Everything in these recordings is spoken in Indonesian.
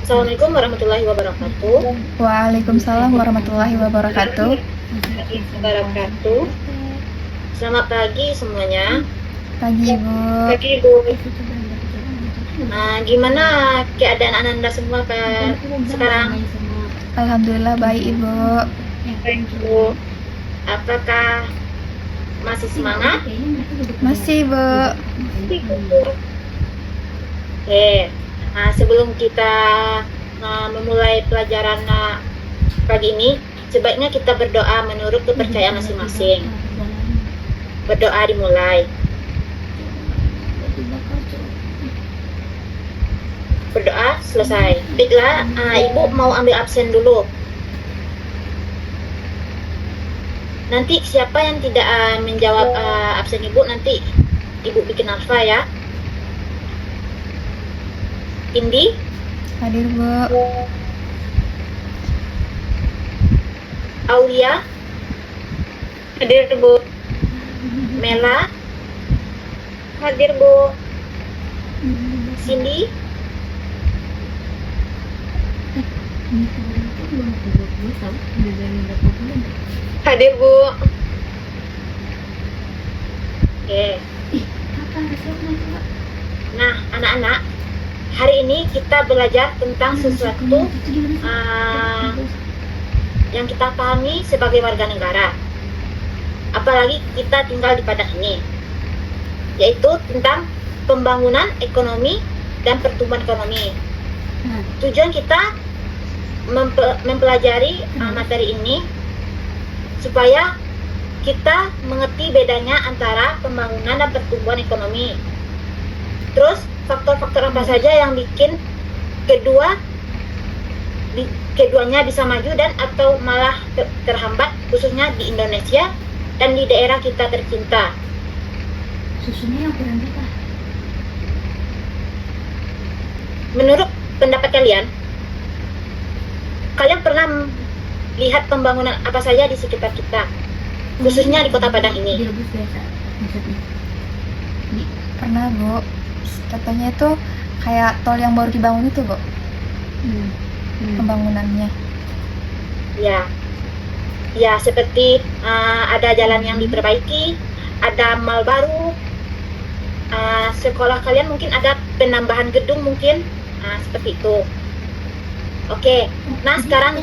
Assalamualaikum warahmatullahi wabarakatuh. Waalaikumsalam warahmatullahi wabarakatuh. Wabarakatuh. Selamat pagi semuanya. Pagi Ibu. Pagi Ibu. Gimana keadaan Ananda semua sekarang? Alhamdulillah baik Ibu. Baik Ibu. Apakah masih semangat? Masih Ibu. Oke. Sebelum kita memulai pelajaran pagi ini, sebaiknya kita berdoa menurut kepercayaan masing-masing. Berdoa dimulai. Berdoa selesai. Baiklah, Ibu mau ambil absen dulu. Nanti siapa yang tidak menjawab absen Ibu, nanti Ibu bikin alfa ya. Indi? Hadir Bu. Aulia? Hadir Bu. Mela? Hadir Bu. Cindy? Hadir Bu. Oke. Nah, anak-anak, hari ini kita belajar tentang sesuatu yang kita pahami sebagai warga negara. Apalagi kita tinggal di Padang ini, yaitu tentang pembangunan ekonomi dan pertumbuhan ekonomi. Tujuan kita mempelajari materi ini supaya kita mengerti bedanya antara pembangunan dan pertumbuhan ekonomi. Terus faktor-faktor apa saja yang bikin keduanya bisa maju dan atau malah terhambat, khususnya di Indonesia dan di daerah kita tercinta. Susunya yang kurang apa? Menurut pendapat kalian pernah lihat pembangunan apa saja di sekitar kita, khususnya di Kota Padang ini? Direbus biasa maksudnya. Pernah Bu. Contohnya itu kayak tol yang baru dibangun itu Bu. Pembangunannya. Ya seperti ada jalan yang diperbaiki, ada mal baru, sekolah kalian mungkin ada penambahan gedung mungkin, seperti itu. Oke, nah sekarang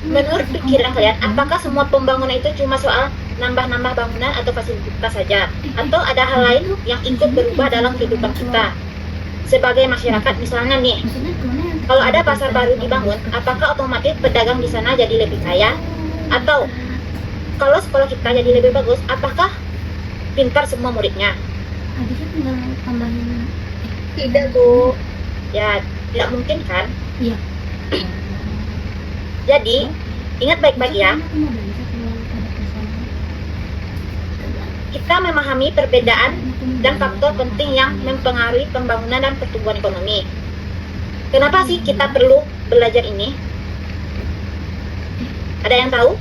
menurut pikiran kalian, apakah semua pembangunan itu cuma soal nambah-nambah bangunan atau fasilitas saja? Atau ada hal lain yang ikut berubah dalam kehidupan kita sebagai masyarakat? Misalnya nih, kalau ada pasar baru dibangun, apakah otomatis pedagang di sana jadi lebih kaya? Atau kalau sekolah kita jadi lebih bagus, apakah pintar semua muridnya? Habisnya tinggal tambahin. Tidak Bu, ya tidak mungkin kan? Iya. Jadi ingat baik-baik ya, kita memahami perbedaan dan faktor penting yang mempengaruhi pembangunan dan pertumbuhan ekonomi. Kenapa sih kita perlu belajar ini? Ada yang tahu?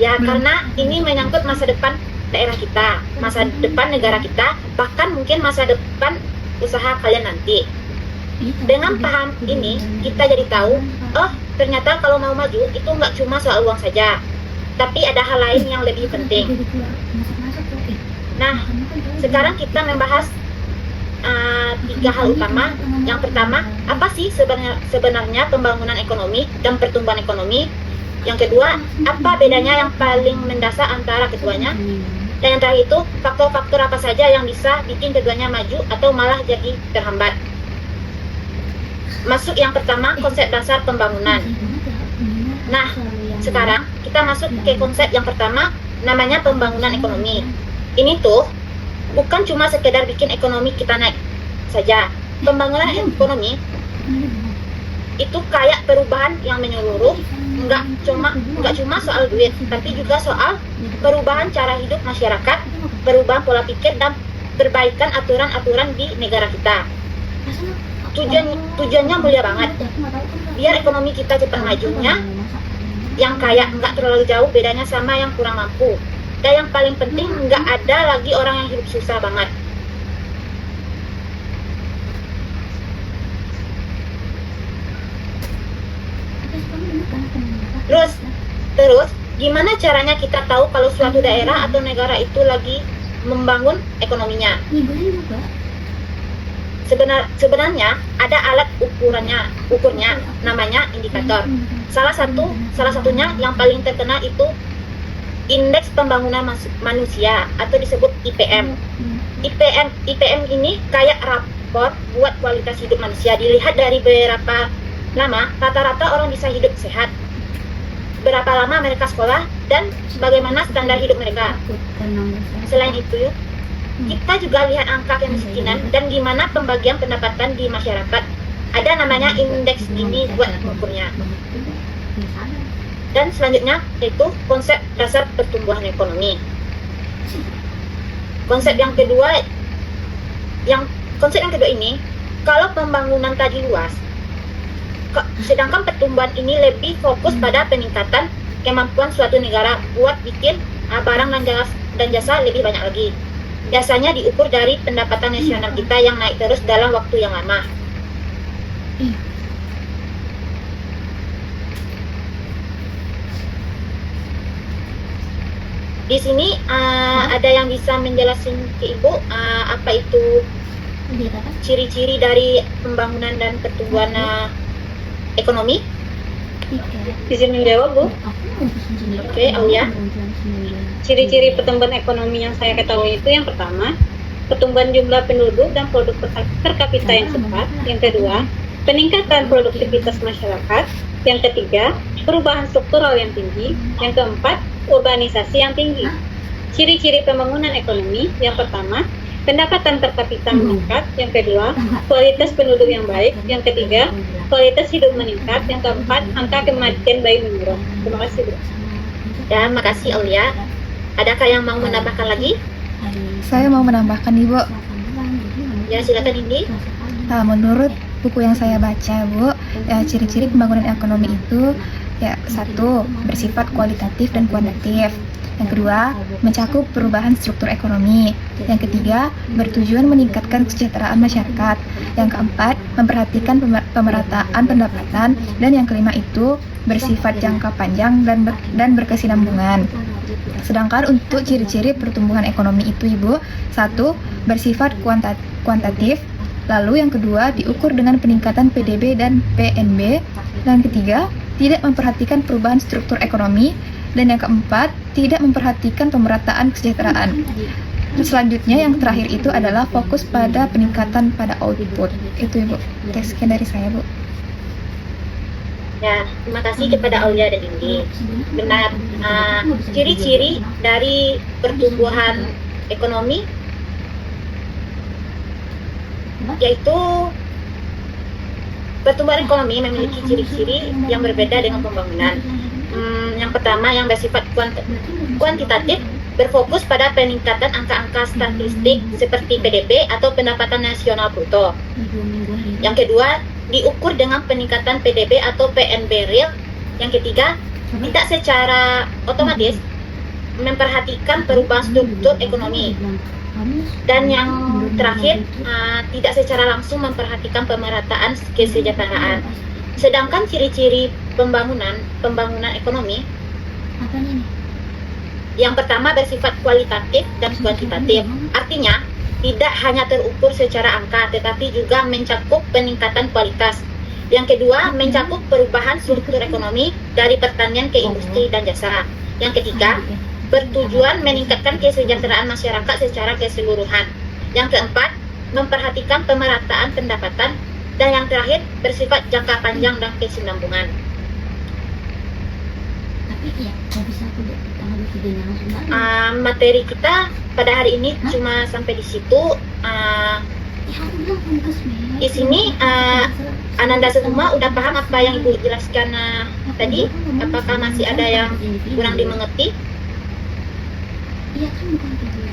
Ya, karena ini menyangkut masa depan daerah kita, masa depan negara kita, bahkan mungkin masa depan usaha kalian nanti. Dengan paham ini, kita jadi tahu, oh ternyata kalau mau maju itu nggak cuma soal uang saja, tapi ada hal lain yang lebih penting. Nah, sekarang kita membahas 3 hal utama. Yang pertama, apa sih sebenarnya pembangunan ekonomi dan pertumbuhan ekonomi? Yang kedua, apa bedanya yang paling mendasar antara keduanya? Dan yang terakhir itu, faktor-faktor apa saja yang bisa bikin keduanya maju atau malah jadi terhambat? Masuk yang pertama, konsep dasar pembangunan. Nah, sekarang kita masuk ke konsep yang pertama, namanya pembangunan ekonomi. Ini tuh bukan cuma sekedar bikin ekonomi kita naik saja. Pembangunan ekonomi itu kayak perubahan yang menyeluruh, nggak cuma soal duit, tapi juga soal perubahan cara hidup masyarakat, perubahan pola pikir dan perbaikan aturan-aturan di negara kita. Tujuannya mulia banget, biar ekonomi kita cepat majunya, yang kaya nggak terlalu jauh bedanya sama yang kurang mampu. Dan yang paling penting nggak ada lagi orang yang hidup susah banget. Terus gimana caranya kita tahu kalau suatu daerah atau negara itu lagi membangun ekonominya? Sebenarnya ada alat ukurnya namanya indikator. Salah satunya yang paling terkenal itu Indeks Pembangunan Manusia atau disebut IPM. IPM ini kayak rapor buat kualitas hidup manusia. Dilihat dari berapa lama rata-rata orang bisa hidup sehat, berapa lama mereka sekolah, dan bagaimana standar hidup mereka. Selain itu, kita juga lihat angka kemiskinan dan gimana pembagian pendapatan di masyarakat. Ada namanya indeks ini buat mengukurnya. Dan selanjutnya yaitu konsep dasar pertumbuhan ekonomi. Konsep yang kedua ini, kalau pembangunan tadi luas, sedangkan pertumbuhan ini lebih fokus pada peningkatan kemampuan suatu negara buat bikin barang dan jasa lebih banyak lagi. Biasanya diukur dari pendapatan nasional kita yang naik terus dalam waktu yang lama. Di sini ada yang bisa menjelaskan ke Ibu apa itu ciri-ciri dari pembangunan dan pertumbuhan ekonomi? Izin menjawab, Bu. Oke, Aulia. Ciri-ciri pertumbuhan ekonomi yang saya ketahui itu yang pertama, pertumbuhan jumlah penduduk dan produk per kapita yang cepat. Yang kedua, peningkatan produktivitas masyarakat. Yang ketiga, perubahan struktural yang tinggi. Yang keempat, urbanisasi yang tinggi. Ciri-ciri pembangunan ekonomi yang pertama, pendapatan per kapita meningkat. Yang kedua, kualitas penduduk yang baik. Yang ketiga, kualitas hidup meningkat. Yang keempat, angka kematian bayi menurun. Terima kasih, Bu. Dan makasih Aulia. Adakah yang mau menambahkan lagi? Saya mau menambahkan nih, Bu. Ya, silakan Indi. Menurut buku yang saya baca, Bu, ciri-ciri pembangunan ekonomi itu satu, bersifat kualitatif dan kuantitatif. Yang kedua, mencakup perubahan struktur ekonomi. Yang ketiga, bertujuan meningkatkan kesejahteraan masyarakat. Yang keempat, memperhatikan pemerataan pendapatan. Dan yang kelima itu bersifat jangka panjang dan berkesinambungan. Sedangkan untuk ciri-ciri pertumbuhan ekonomi itu, Ibu, satu, bersifat kuantitatif. Lalu yang kedua, diukur dengan peningkatan PDB dan PNB. Dan ketiga, tidak memperhatikan perubahan struktur ekonomi. Dan yang keempat, tidak memperhatikan pemerataan kesejahteraan. Selanjutnya yang terakhir itu adalah fokus pada peningkatan pada output. Itu, Ibu. Sekian dari saya, Bu. Ya, terima kasih kepada Aulia dan Indi. Benar, ciri-ciri dari pertumbuhan ekonomi yaitu pertumbuhan ekonomi memiliki ciri-ciri yang berbeda dengan pembangunan. Yang pertama, yang bersifat kuantitatif, berfokus pada peningkatan angka-angka statistik seperti PDB atau pendapatan nasional bruto. Yang kedua, diukur dengan peningkatan PDB atau PNB real. Yang ketiga, tidak secara otomatis memperhatikan perubahan struktur ekonomi. Dan yang terakhir, tidak secara langsung memperhatikan pemerataan kesejahteraan. Sedangkan ciri-ciri pembangunan ekonomi yang pertama bersifat kualitatif dan kuantitatif. Artinya, tidak hanya terukur secara angka, tetapi juga mencakup peningkatan kualitas. Yang kedua, mencakup perubahan struktur ekonomi dari pertanian ke industri dan jasa. Yang ketiga, bertujuan meningkatkan kesejahteraan masyarakat secara keseluruhan. Yang keempat, memperhatikan pemerataan pendapatan. Dan yang terakhir, bersifat jangka panjang dan kesinambungan. Tapi ya, kalau bisa aku tanggal 3-nya langsung balik. Materi kita pada hari ini cuma sampai di situ. Ya, aku bilang fungkus, Mei. Di sini Ananda semua udah paham apa yang Ibu jelaskan tadi? Apakah masih ada yang kurang dimengerti? Iya kan, bukan video.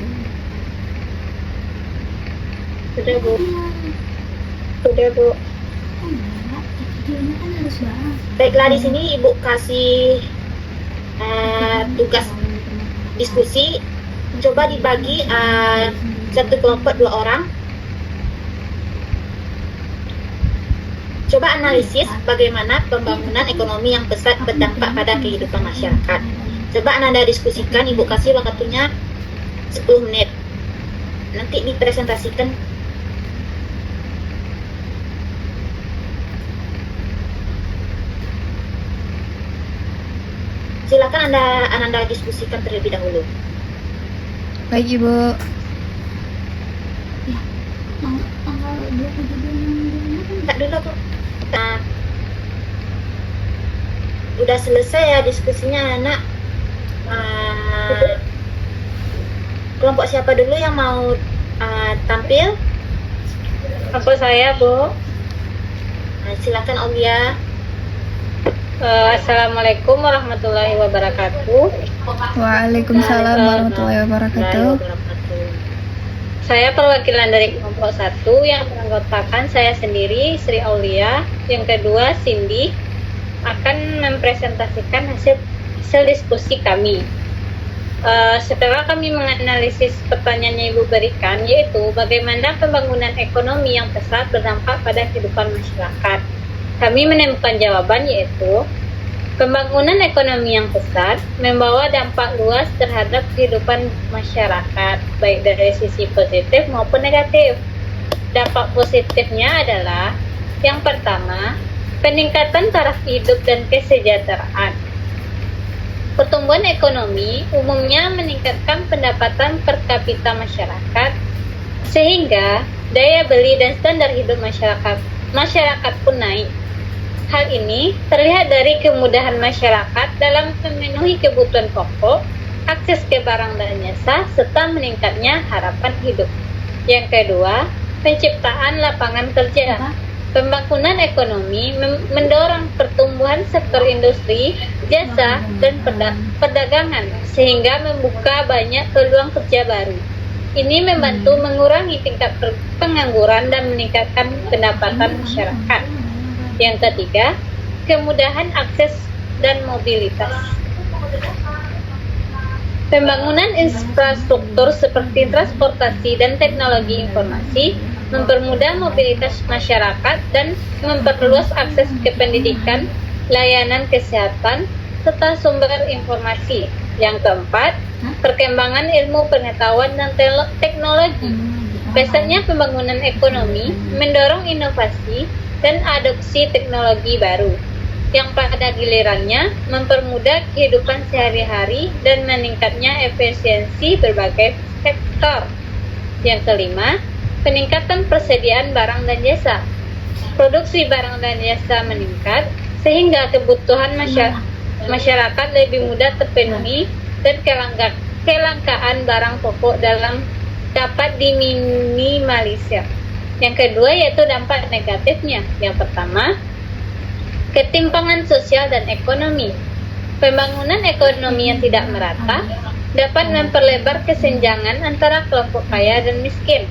Sudah, Bu. Iya. Sudah, Bu. Oh, enggak. Videonya kan harus bahas. Baiklah, di sini Ibu kasih tugas diskusi coba dibagi satu kelompok 2 orang. Coba analisis bagaimana pembangunan ekonomi yang pesat berdampak pada kehidupan masyarakat. Coba Anda diskusikan, Ibu kasih waktunya 10 menit. Nanti dipresentasikan. Silakan Anda diskusikan terlebih dahulu. Baik Ibu. Tanggal 27 Tak dulu kok. Udah selesai ya diskusinya, Nak. Kelompok siapa dulu yang mau tampil? Apa saya, Bu? Silakan Aulia. Assalamualaikum warahmatullahi wabarakatuh. Waalaikumsalam warahmatullahi wabarakatuh. Saya perwakilan dari kelompok 1 yang beranggotakan saya sendiri, Sri Aulia. Yang kedua, Cindy, akan mempresentasikan hasil diskusi kami. Setelah kami menganalisis pertanyaan yang Ibu berikan, yaitu bagaimana pembangunan ekonomi yang pesat berdampak pada kehidupan masyarakat. Kami menemukan jawaban, yaitu pembangunan ekonomi yang pesat membawa dampak luas terhadap kehidupan masyarakat, baik dari sisi positif maupun negatif. Dampak positifnya adalah, yang pertama, peningkatan taraf hidup dan kesejahteraan. Pertumbuhan ekonomi umumnya meningkatkan pendapatan per kapita masyarakat, sehingga daya beli dan standar hidup masyarakat pun naik. Hal ini terlihat dari kemudahan masyarakat dalam memenuhi kebutuhan pokok, akses ke barang dan jasa, serta meningkatnya harapan hidup. Yang kedua, penciptaan lapangan kerja. Pembangunan ekonomi mendorong pertumbuhan sektor industri, jasa, dan perdagangan, sehingga membuka banyak peluang kerja baru. Ini membantu mengurangi tingkat pengangguran dan meningkatkan pendapatan masyarakat. Yang ketiga, kemudahan akses dan mobilitas. Pembangunan infrastruktur seperti transportasi dan teknologi informasi mempermudah mobilitas masyarakat dan memperluas akses ke pendidikan, layanan kesehatan, serta sumber informasi. Yang keempat, perkembangan ilmu pengetahuan dan teknologi. Pesatnya pembangunan ekonomi mendorong inovasi dan adopsi teknologi baru, yang pada gilirannya mempermudah kehidupan sehari-hari dan meningkatnya efisiensi berbagai sektor. Yang kelima, peningkatan persediaan barang dan jasa. Produksi barang dan jasa meningkat, sehingga kebutuhan masyarakat lebih mudah terpenuhi dan kelangkaan barang pokok dapat diminimalisir. Yang kedua yaitu dampak negatifnya. Yang pertama, ketimpangan sosial dan ekonomi. Pembangunan ekonomi yang tidak merata dapat memperlebar kesenjangan antara kelompok kaya dan miskin.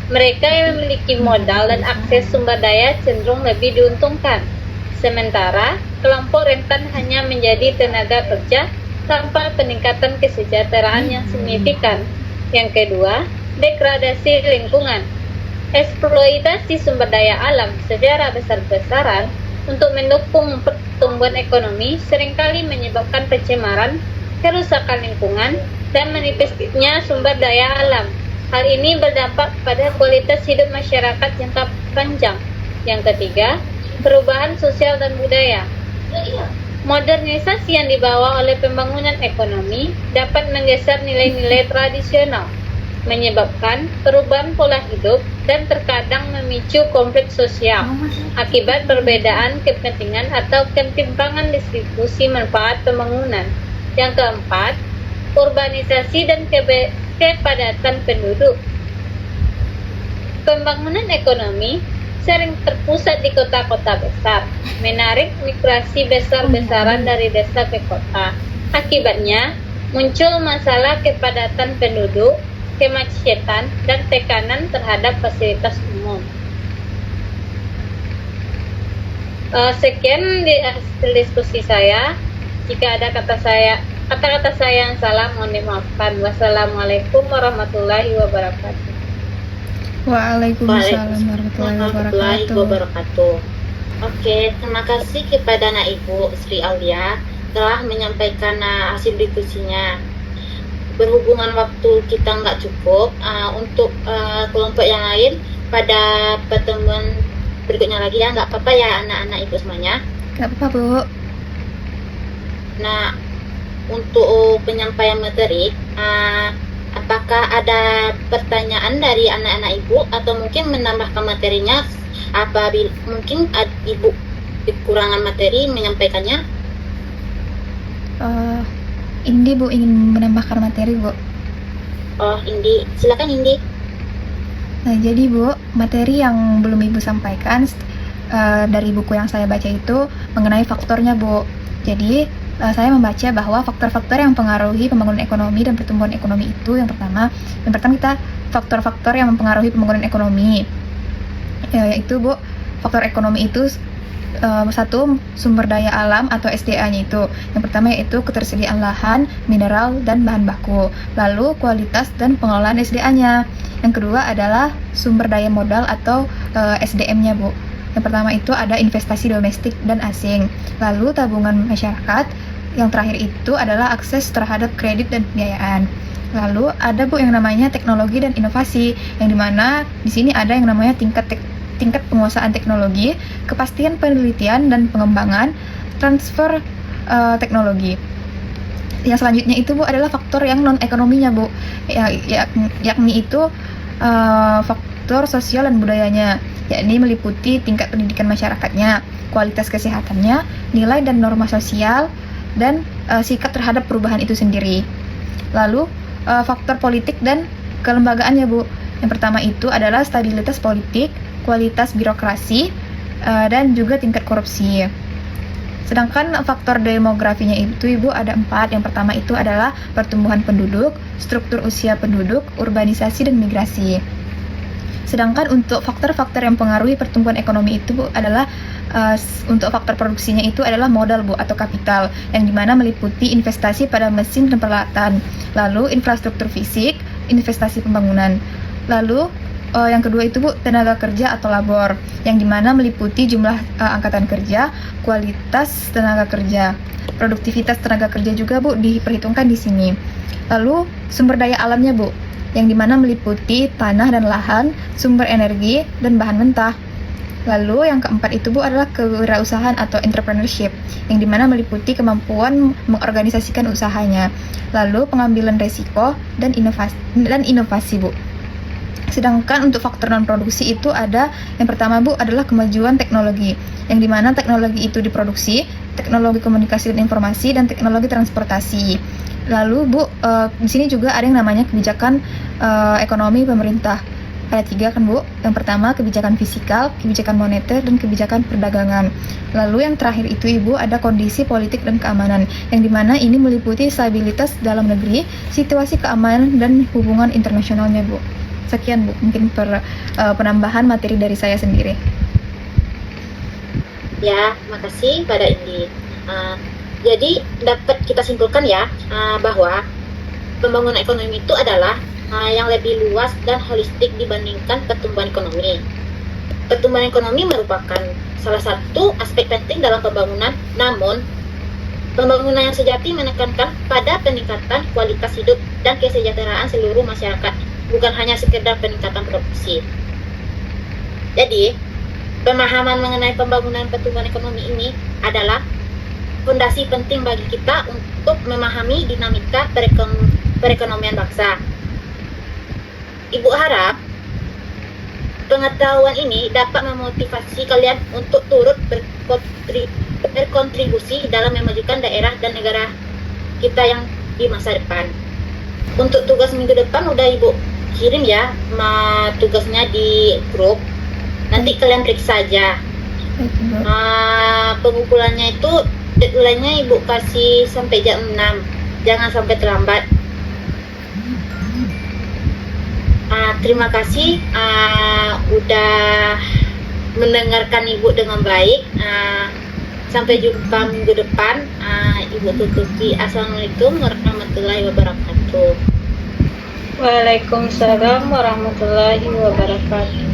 Mereka yang memiliki modal dan akses sumber daya cenderung lebih diuntungkan. Sementara, kelompok rentan hanya menjadi tenaga kerja tanpa peningkatan kesejahteraan yang signifikan. Yang kedua, degradasi lingkungan. Eksploitasi sumber daya alam secara besar-besaran untuk mendukung pertumbuhan ekonomi seringkali menyebabkan pencemaran, kerusakan lingkungan, dan menipisnya sumber daya alam. Hal ini berdampak pada kualitas hidup masyarakat jangka panjang. Yang ketiga, perubahan sosial dan budaya. Modernisasi yang dibawa oleh pembangunan ekonomi dapat menggeser nilai-nilai tradisional, menyebabkan perubahan pola hidup dan terkadang memicu konflik sosial akibat perbedaan kepentingan atau ketimpangan distribusi manfaat pembangunan. Yang keempat, urbanisasi dan kepadatan penduduk. Pembangunan ekonomi sering terpusat di kota-kota besar, menarik migrasi besar-besaran dari desa ke kota. Akibatnya, muncul masalah kepadatan penduduk, kemacetan, dan tekanan terhadap fasilitas umum. Sekian di hasil diskusi saya. Jika ada kata-kata saya yang salah, mohon dimaafkan. Wassalamualaikum warahmatullahi wabarakatuh. Waalaikumsalam warahmatullahi warahmatullahi wabarakatuh. wabarakatuh. Oke, terima kasih kepada Ibu Sri Aulia telah menyampaikan hasil diskusinya. Berhubungan waktu kita nggak cukup, untuk kelompok yang lain pada pertemuan berikutnya lagi ya, nggak apa-apa ya anak-anak Ibu semuanya. Gak apa-apa, Bu. Nah, untuk penyampaian materi, apakah ada pertanyaan dari anak-anak Ibu atau mungkin menambahkan materinya apabila mungkin Ibu kekurangan materi menyampaikannya? Indi, Bu, ingin menambahkan materi, Bu. Oh, Indi, silakan Indi. Nah, jadi Bu, materi yang belum Ibu sampaikan dari buku yang saya baca itu mengenai faktornya, Bu. Jadi, saya membaca bahwa faktor-faktor yang mempengaruhi pembangunan ekonomi dan pertumbuhan ekonomi itu yang pertama kita faktor-faktor yang mempengaruhi pembangunan ekonomi, yaitu Bu, faktor ekonomi itu satu, sumber daya alam atau SDA-nya itu. Yang pertama yaitu ketersediaan lahan, mineral, dan bahan baku. Lalu kualitas dan pengelolaan SDA-nya. Yang kedua adalah sumber daya modal atau SDM-nya, Bu. Yang pertama itu ada investasi domestik dan asing. Lalu tabungan masyarakat. Yang terakhir itu adalah akses terhadap kredit dan pembiayaan. Lalu ada Bu yang namanya teknologi dan inovasi, yang dimana di sini ada yang namanya tingkat penguasaan teknologi, kepastian penelitian dan pengembangan, transfer teknologi. Yang selanjutnya itu Bu adalah faktor yang non ekonominya, Bu, yakni itu faktor sosial dan budayanya, yakni meliputi tingkat pendidikan masyarakatnya, kualitas kesehatannya, nilai dan norma sosial, dan sikap terhadap perubahan itu sendiri. Lalu faktor politik dan kelembagaannya, Bu. Yang pertama itu adalah stabilitas politik, kualitas birokrasi, dan juga tingkat korupsi. Sedangkan faktor demografinya itu, Ibu, ada 4. Yang pertama itu adalah pertumbuhan penduduk, struktur usia penduduk, urbanisasi, dan migrasi. Sedangkan untuk faktor-faktor yang mempengaruhi pertumbuhan ekonomi itu, Bu, adalah untuk faktor produksinya itu adalah modal, Bu, atau kapital, yang dimana meliputi investasi pada mesin dan peralatan, lalu infrastruktur fisik, investasi pembangunan. Lalu yang kedua itu, Bu, tenaga kerja atau labor, yang dimana meliputi jumlah angkatan kerja, kualitas tenaga kerja, produktivitas tenaga kerja juga, Bu, diperhitungkan di sini. Lalu sumber daya alamnya, Bu, yang dimana meliputi tanah dan lahan, sumber energi, dan bahan mentah. Lalu yang keempat itu, Bu, adalah kewirausahaan atau entrepreneurship, yang dimana meliputi kemampuan mengorganisasikan usahanya. Lalu pengambilan resiko dan inovasi, Bu. Sedangkan untuk faktor non-produksi itu ada, yang pertama, Bu, adalah kemajuan teknologi, yang dimana teknologi itu diproduksi, teknologi komunikasi dan informasi, dan teknologi transportasi. Lalu, Bu, di sini juga ada yang namanya kebijakan ekonomi pemerintah. Ada 3 kan, Bu. Yang pertama kebijakan fiskal, kebijakan moneter, dan kebijakan perdagangan. Lalu yang terakhir itu, Ibu, ada kondisi politik dan keamanan, yang dimana ini meliputi stabilitas dalam negeri, situasi keamanan, dan hubungan internasionalnya, Bu. Sekian, Bu, mungkin penambahan materi dari saya sendiri. Ya, makasih pada Indi. Jadi dapat kita simpulkan ya, bahwa pembangunan ekonomi itu adalah yang lebih luas dan holistik dibandingkan pertumbuhan ekonomi. Pertumbuhan ekonomi merupakan salah satu aspek penting dalam pembangunan, namun pembangunan yang sejati menekankan pada peningkatan kualitas hidup dan kesejahteraan seluruh masyarakat, bukan hanya sekedar peningkatan produksi. Jadi, pemahaman mengenai pembangunan pertumbuhan ekonomi ini adalah fondasi penting bagi kita untuk memahami dinamika perekonomian bangsa. Ibu harap pengetahuan ini dapat memotivasi kalian untuk turut berkontribusi dalam memajukan daerah dan negara kita yang di masa depan. Untuk tugas minggu depan udah Ibu kirim ya tugasnya di grup. Nanti kalian periksa aja. Pengumpulannya itu deadline-nya Ibu kasih sampai jam 6. Jangan sampai terlambat. Terima kasih udah mendengarkan Ibu dengan baik. Sampai jumpa minggu depan. Ibu tutupi. Assalamualaikum warahmatullahi wabarakatuh. Waalaikumsalam warahmatullahi wabarakatuh.